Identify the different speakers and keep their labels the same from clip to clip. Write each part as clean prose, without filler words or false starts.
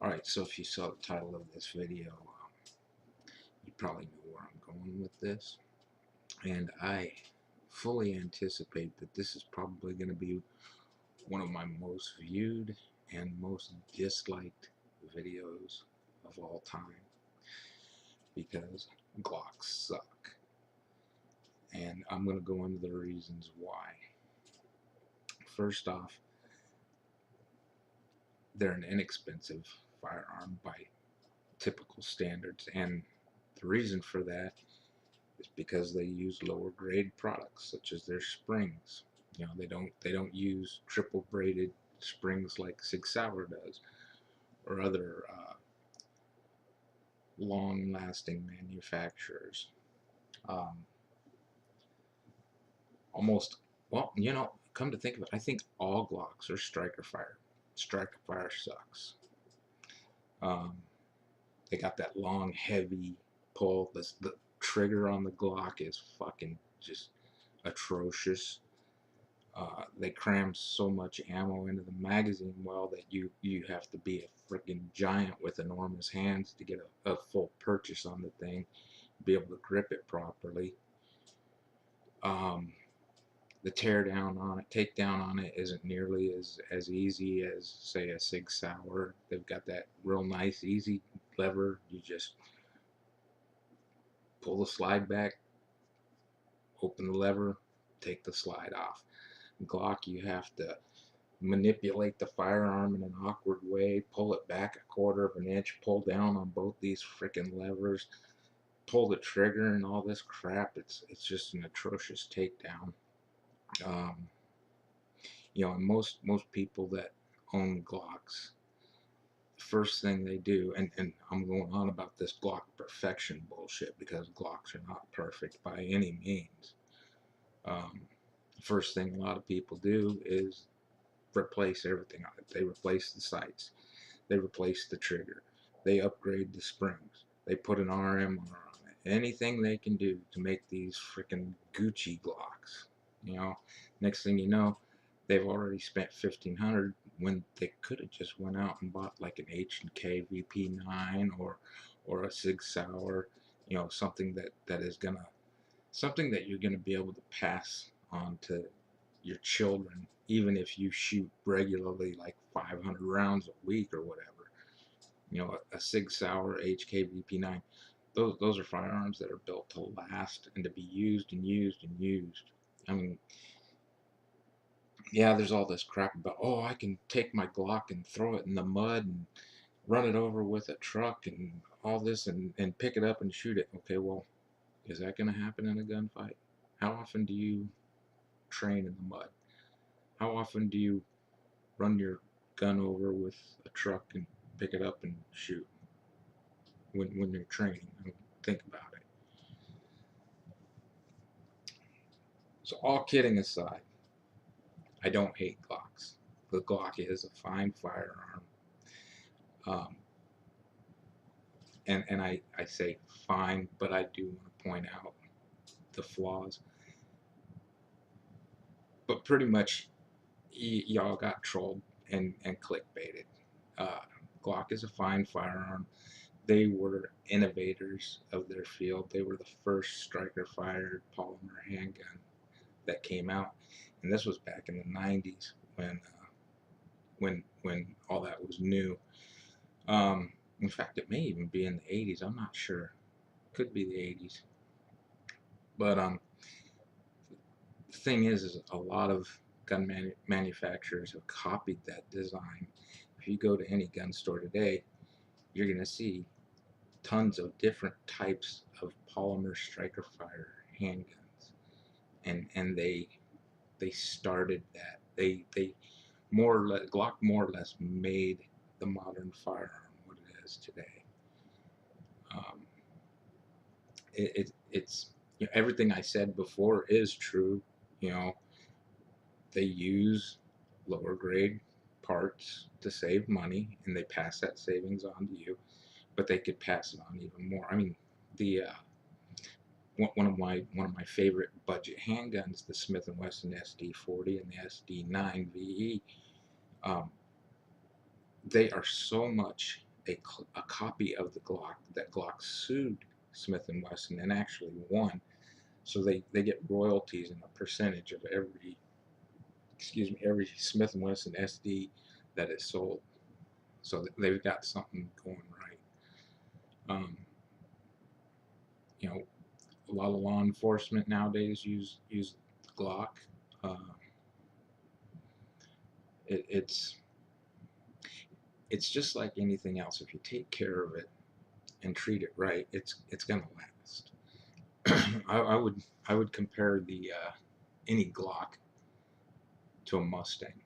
Speaker 1: Alright, so if you saw the title of this video, you probably know where I'm going with this. And I fully anticipate that this is probably going to be one of my most viewed and most disliked videos of all time. Because Glocks suck. And I'm going to go into the reasons why. First off, they're an inexpensive firearm by typical standards. And the reason for that is because they use lower grade products such as their springs. You know, they don't use triple braided springs like Sig Sauer does, or other long lasting manufacturers. Um, almost, well, come to think of it, I think all Glocks are striker fire. Striker fire sucks. Um, they got that long, heavy pull. The trigger on the Glock is fucking just atrocious. They cram so much ammo into the magazine well that you have to be a freaking giant with enormous hands to get a full purchase on the thing, be able to grip it properly. The takedown on it isn't nearly as easy as say a Sig Sauer. They've got that real nice easy lever. You just pull the slide back, open the lever, take the slide off. Glock, you have to manipulate the firearm in an awkward way, pull it back a quarter of an inch, pull down on both these freaking levers, pull the trigger and all this crap. It's just an atrocious takedown. Um, and most people that own Glocks, first thing they do, and I'm going on about this Glock perfection bullshit because Glocks are not perfect by any means. Um, first thing a lot of people do is replace everything on it. They replace the sights. They replace the trigger. They upgrade the springs. They put an RMR on it. Anything they can do to make these freaking Gucci Glocks. Next thing you know, they've already spent $1,500 when they could have just went out and bought like an H&K VP9 or a Sig Sauer. Something something that you're gonna be able to pass on to your children, even if you shoot regularly like 500 rounds a week or whatever. A Sig Sauer HKVP9, those are firearms that are built to last and to be used and used and used. I mean, yeah, there's all this crap about, oh, I can take my Glock and throw it in the mud and run it over with a truck and all this and pick it up and shoot it. Okay, well, is that going to happen in a gunfight? How often do you train in the mud? How often do you run your gun over with a truck and pick it up and shoot when you're training? I mean, think about it. So all kidding aside, I don't hate Glocks. The Glock is a fine firearm. Um, and I say fine, but I do want to point out the flaws. But pretty much y'all got trolled and clickbaited. Uh, Glock is a fine firearm. They were innovators of their field. They were the first striker-fired polymer handgun that came out, and this was back in the '90s when all that was new. In fact, it may even be in the '80s. I'm not sure. Could be the '80s. But the thing is a lot of gun manufacturers have copied that design. If you go to any gun store today, you're going to see tons of different types of polymer striker fire handguns, and they started that. They more or less, Glock more or less made the modern firearm what it is today. Um, it's everything I said before is true. You know, they use lower grade parts to save money, and they pass that savings on to you. But they could pass it on even more. I mean, the one of my favorite budget handguns, the Smith & Wesson SD40 and the SD9 VE. Um, they are so much a copy of the Glock that Glock sued Smith and Wesson and actually won. So they get royalties and a percentage of every, excuse me, every Smith and Wesson SD that is sold. So they've got something going right. You know, a lot of law enforcement nowadays use Glock. Uh, it's just like anything else. If you take care of it and treat it right, it's gonna last. I would compare the any Glock to a Mustang.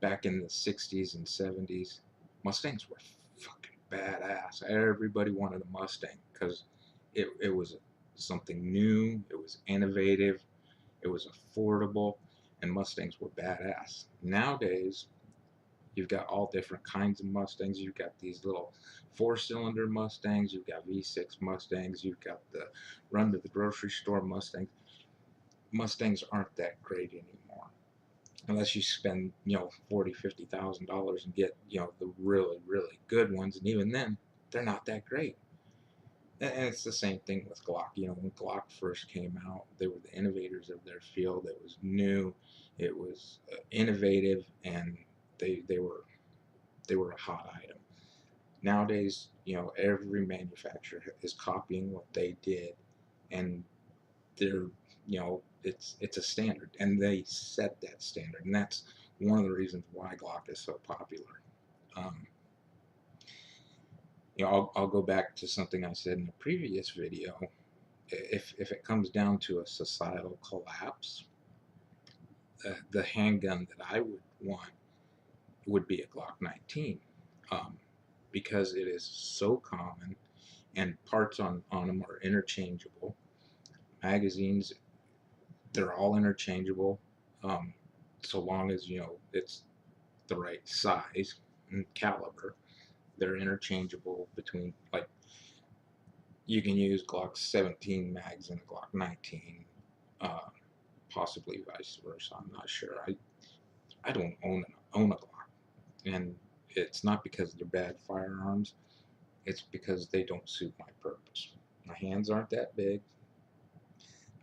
Speaker 1: Back in the 60s and 70s, Mustangs were fucking badass. Everybody wanted a Mustang because it was something new, it was innovative, it was affordable, and Mustangs were badass. Nowadays, you've got all different kinds of Mustangs. You've got these little four-cylinder Mustangs, you've got V6 Mustangs, you've got the run to the grocery store Mustangs. Mustangs aren't that great anymore unless you spend, you know, $40,000-$50,000 and get, you know, the really really good ones, and even then they're not that great. And it's the same thing with Glock. You know, when Glock first came out, they were the innovators of their field. It was new, it was innovative, and they were a hot item. Nowadays, you know, every manufacturer is copying what they did, and they're, you know, it's a standard, and they set that standard, and that's one of the reasons why Glock is so popular. Um, you know, I'll go back to something I said in a previous video. If it comes down to a societal collapse, the handgun that I would want would be a Glock 19, um, because it is so common, and parts on them are interchangeable. Magazines, they're all interchangeable, um, so long as, you know, it's the right size and caliber. They're interchangeable between, like, you can use Glock 17 mags in a Glock 19, uh, possibly vice versa. I'm not sure. I don't own a Glock, and it's not because they're bad firearms. It's because they don't suit my purpose. My hands aren't that big.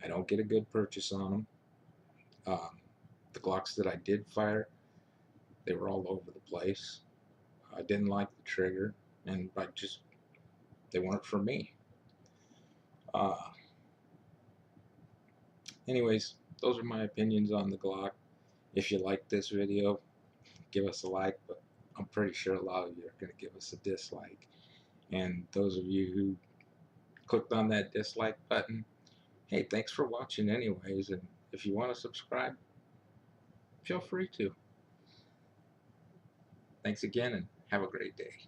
Speaker 1: I don't get a good purchase on them. Um, the Glocks that I did fire, they were all over the place. I didn't like the trigger, and they weren't for me. Uh, Anyways, those are my opinions on the Glock. If you like this video, give us a like, but I'm pretty sure a lot of you are going to give us a dislike. And those of you who clicked on that dislike button, hey, thanks for watching anyways, and if you want to subscribe, feel free to. Thanks again, and have a great day.